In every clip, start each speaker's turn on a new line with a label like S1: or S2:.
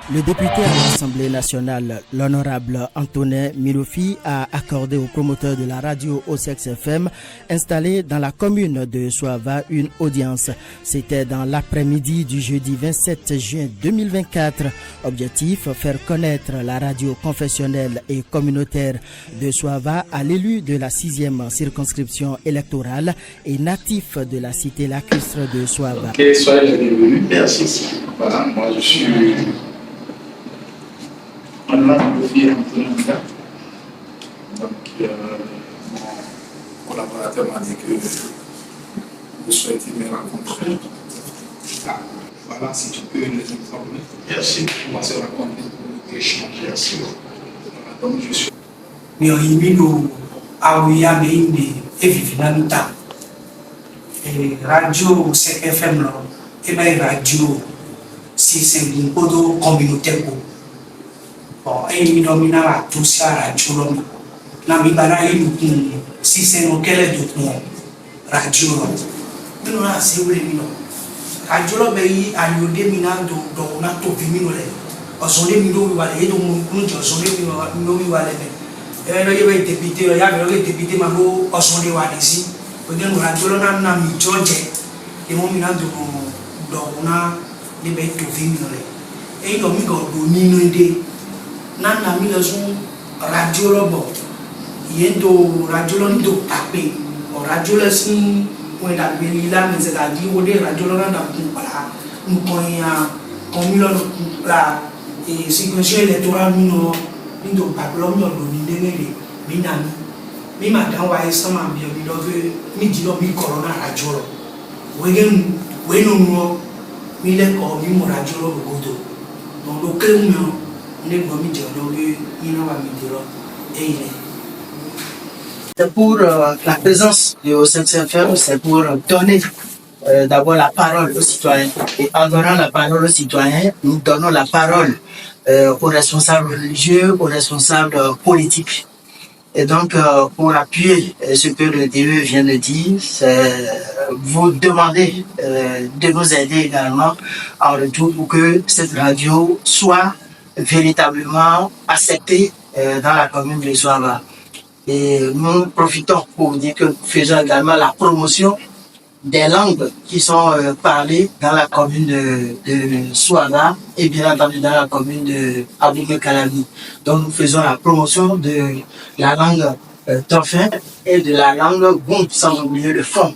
S1: Le député à l'Assemblée nationale, l'honorable Antonin Milofi, a accordé aux promoteurs de la radio OSEX FM installés dans la commune de Soava une audience. C'était dans l'après-midi du jeudi 27 juin 2024. Objectif, faire connaître la radio confessionnelle et communautaire de Soava à l'élu de la 6e circonscription électorale et natif de la cité lacustre de Soava.
S2: Ok, soyez les bienvenus. Merci. Voilà, moi je suis Antonin Milofi. Donc, mon collaborateur m'a dit que vous souhaitez me rencontrer. Voilà, si tu peux les informer. Merci. On va se rencontrer pour échanger. Merci. Voilà, donc je suis.
S3: Radio CFM et radio c'est un peu communautaire. Et nous avons tout ça radio. Nous avons si c'est nos quel est radio. Nous avons assez de radio mais à nous déminant donc na to vimino le. Osonde mino wale et donc nous osonde mino wale. Et là il y a député, il y a le député mamo osonde wale ici. Nous radio na na mi George et mon mina donc na les bêtes to vimino le. Et donc mi go domino de na na mi le son radio lo bo. Yendo radio lo ndo tapé. O radio le sin on a bien là mais c'est à dire au dé radio là dans voilà nous connait comme la et séquence électorale nous nous babylon nous donner minami mi madame wa sama bien mi donc mi dit mi corona radio lo we no mi le ko mi mo radio lo godo donc le clé nous ne go mi dire donc il na wa mi dire et il
S1: C'est pour la présence de OSEX FM, c'est pour donner d'abord la parole aux citoyens. Et en donnant la parole aux citoyens, nous donnons la parole aux responsables religieux, aux responsables politiques. Et donc, pour appuyer ce que le DE vient de dire, vous demandez de nous aider également en retour pour que cette radio soit véritablement acceptée dans la commune de Soava. Et nous profitons pour dire que nous faisons également la promotion des langues qui sont parlées dans la commune de Soava et bien entendu dans la commune de Aboumé-Kalami. Donc nous faisons la promotion de la langue Tofin et de la langue Goum, sans oublier le fond.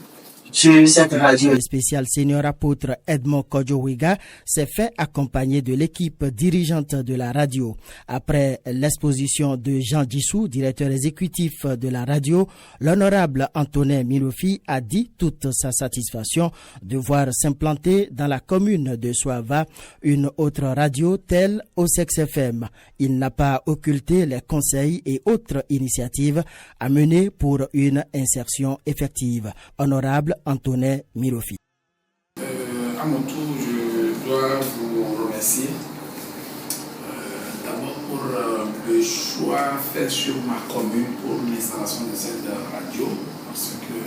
S1: Sur cette radio spéciale senior apôtre Edmond Kodjowiga s'est fait accompagner de l'équipe dirigeante de la radio. Après l'exposition de Jean Dissou, directeur exécutif de la radio, l'honorable Antonin Milofi a dit toute sa satisfaction de voir s'implanter dans la commune de Soava une autre radio telle OSEX FM. Il n'a pas occulté les conseils et autres initiatives à mener pour une insertion effective. Honorable Antonin Milofi.
S2: À mon tour, je dois vous remercier d'abord pour le choix fait sur ma commune pour l'installation de cette radio, parce que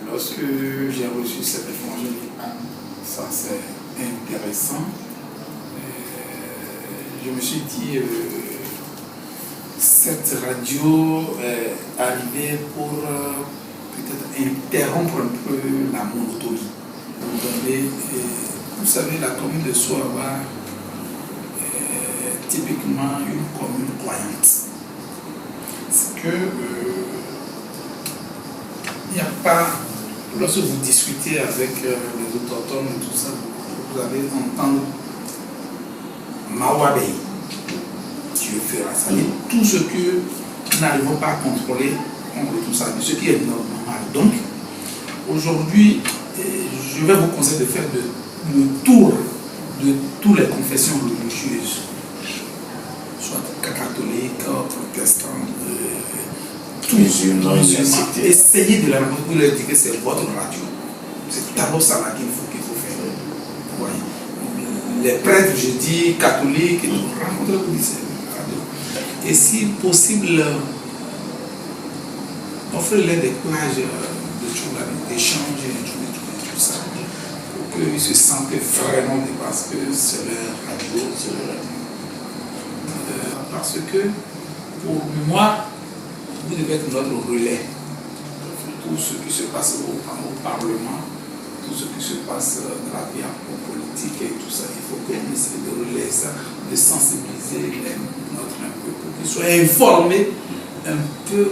S2: lorsque j'ai reçu cette information, je dis ça c'est intéressant. Je me suis dit cette radio est arrivée pour peut-être interrompre un peu la monotonie. Vous savez, la commune de Soava est typiquement une commune croyante. C'est que il n'y a pas, lorsque vous discutez avec les autochtones et tout ça, vous allez entendre Mawabei, Dieu fera ça. Et tout ce que nous n'arrivons pas à contrôler, on tout ça, ce qui est normal. Donc, aujourd'hui, je vais vous conseiller de faire le tour de toutes les confessions religieuses, soit catholiques, protestantes, tous les essayez de la rencontrer pour leur dire que c'est votre radio. C'est d'abord ça qu'il faut faire. Vous voyez. Les prêtres, je dis, catholiques, et tout, rencontrez pour cette radio. Et si possible, offrez-les des plages d'échange et tout ça. qu'ils se sentaient vraiment bien parce que c'est leur radio, parce que pour moi, vous devez être notre relais. Tout ce qui se passe au Parlement, tout ce qui se passe dans la vie politique et tout ça, il faut qu'on essaie de relayer ça, de sensibiliser notre un peu pour qu'ils soient informés un peu.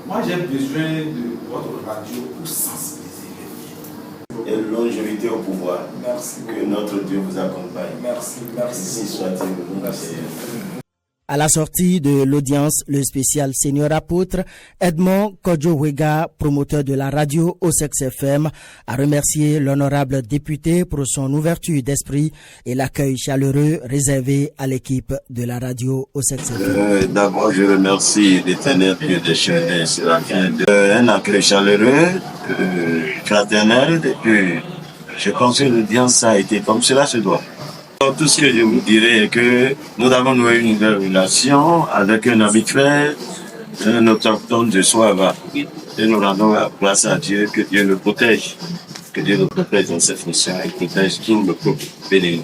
S2: Moi, j'ai besoin de votre radio pour sensibiliser les gens.
S4: Et longévité au pouvoir.
S2: Merci.
S4: Que notre Dieu vous accompagne.
S2: Merci.
S4: Ainsi soit-il au nom du Seigneur.
S1: À la sortie de l'audience, le spécial Seigneur apôtre Edmond Kodjo-Wega, promoteur de la radio Osex FM, a remercié l'honorable député pour son ouverture d'esprit et l'accueil chaleureux réservé à l'équipe de la radio Osex FM.
S4: D'abord, je remercie l'Éternel Dieu des chaînes un accueil chaleureux, fraternel, et puis je pense que l'audience a été comme cela se doit. Tout ce que je vous dirais est que nous avons noué une nouvelle relation avec un ami frère, un autochtone de Soava. Et nous rendons la grâce à Dieu, que Dieu le protège. Que Dieu le protège dans cette mission et protège tout le peuple béni.